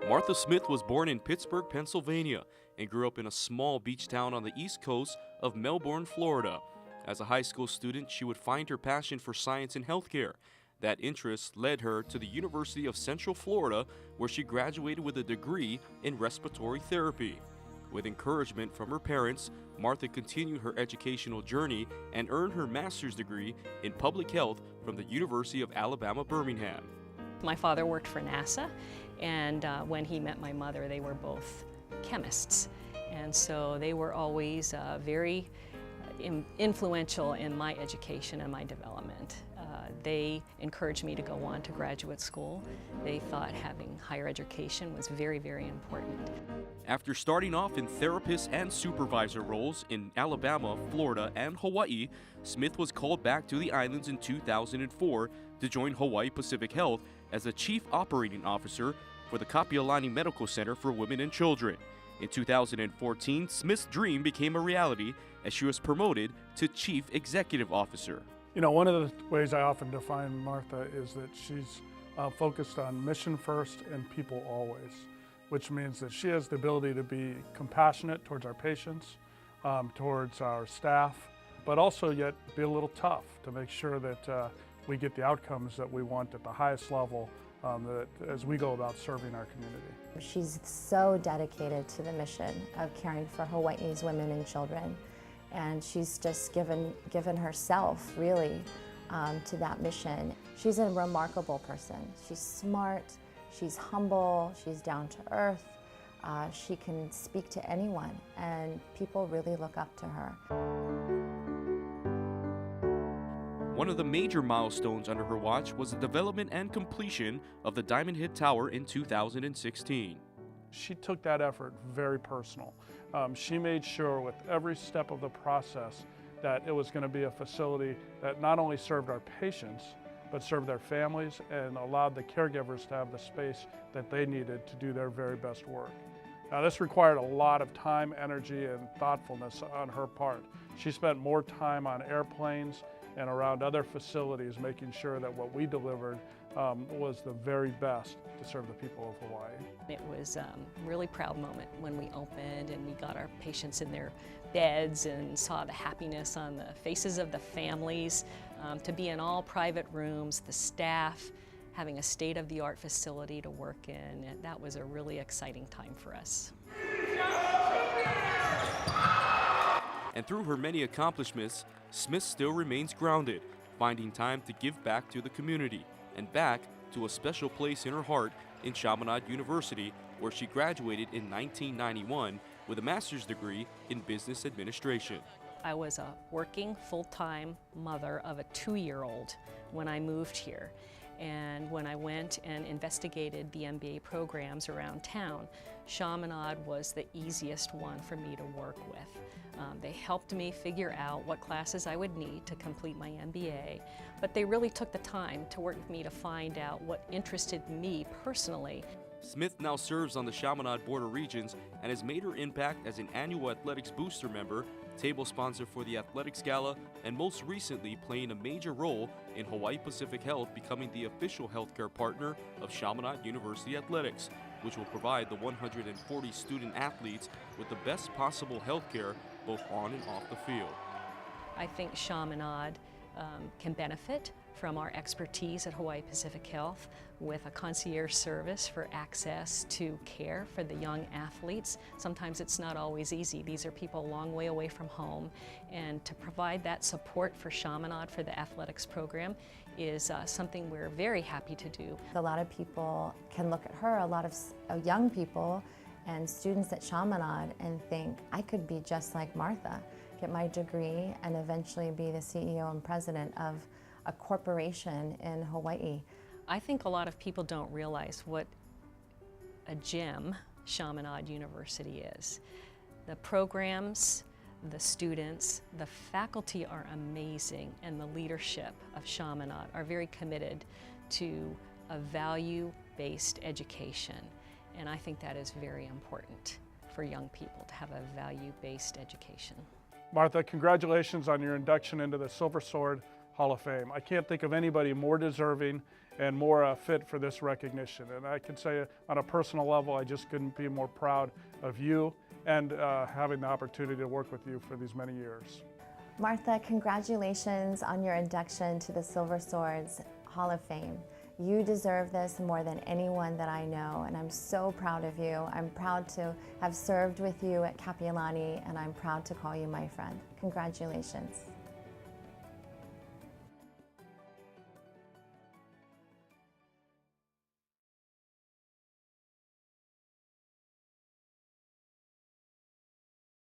Martha Smith was born in Pittsburgh, Pennsylvania, and grew up in a small beach town on the east coast of Melbourne, Florida. As a high school student, she would find her passion for science and healthcare. That interest led her to the University of Central Florida, where she graduated with a degree in respiratory therapy. With encouragement from her parents, Martha continued her educational journey and earned her master's degree in public health from the University of Alabama, Birmingham. My father worked for NASA, and when he met my mother, they were both chemists. And so they were always very influential in my education and my development. They encouraged me to go on to graduate school. They thought having higher education was very, very important. After starting off in therapist and supervisor roles in Alabama, Florida, and Hawaii, Smith was called back to the islands in 2004 to join Hawaii Pacific Health as the Chief Operating Officer for the Kapiolani Medical Center for Women and Children. In 2014, Smith's dream became a reality as she was promoted to Chief Executive Officer. You know, one of the ways I often define Martha is that she's focused on mission first and people always, which means that she has the ability to be compassionate towards our patients, towards our staff, but also yet be a little tough to make sure that we get the outcomes that we want at the highest level as we go about serving our community. She's so dedicated to the mission of caring for Hawaii's women and children. And she's just given herself, really, to that mission. She's a remarkable person. She's smart, she's humble, she's down to earth. She can speak to anyone, and people really look up to her. One of the major milestones under her watch was the development and completion of the Diamond Head Tower in 2016. She took that effort very personal. She made sure with every step of the process that it was going to be a facility that not only served our patients, but served their families and allowed the caregivers to have the space that they needed to do their very best work. Now, this required a lot of time, energy, and thoughtfulness on her part. She spent more time on airplanes and around other facilities, making sure that what we delivered was the very best to serve the people of Hawaii. It was a really proud moment when we opened and we got our patients in their beds and saw the happiness on the faces of the families, to be in all private rooms, the staff, having a state-of-the-art facility to work in. And that was a really exciting time for us. And through her many accomplishments, Smith still remains grounded, finding time to give back to the community and back to a special place in her heart in Chaminade University, where she graduated in 1991 with a master's degree in business administration. I was a working full-time mother of a 2-year-old when I moved here. And when I went and investigated the MBA programs around town, Chaminade was the easiest one for me to work with. They helped me figure out what classes I would need to complete my MBA, but they really took the time to work with me to find out what interested me personally. Smith now serves on the Chaminade Board of Regents and has made her impact as an annual athletics booster member, table sponsor for the Athletics Gala, and most recently playing a major role in Hawaii Pacific Health becoming the official healthcare partner of Chaminade University Athletics, which will provide the 140 student athletes with the best possible healthcare both on and off the field. I think Chaminade can benefit from our expertise at Hawaii Pacific Health with a concierge service for access to care for the young athletes. Sometimes it's not always easy. These are people a long way away from home, and to provide that support for Chaminade for the athletics program is something we're very happy to do. A lot of people can look at her, a lot of young people and students at Chaminade, and think, I could be just like Martha, get my degree and eventually be the CEO and president of a corporation in Hawaii. I think a lot of people don't realize what a gem Chaminade University is. The programs, the students, the faculty are amazing, and the leadership of Chaminade are very committed to a value-based education. And I think that is very important for young people to have a value-based education. Martha, congratulations on your induction into the Silversword Hall of Fame. I can't think of anybody more deserving and more fit for this recognition. And I can say on a personal level, I just couldn't be more proud of you and having the opportunity to work with you for these many years. Martha, congratulations on your induction to the Silversword's Hall of Fame. You deserve this more than anyone that I know, and I'm so proud of you. I'm proud to have served with you at Kapiolani, and I'm proud to call you my friend. Congratulations.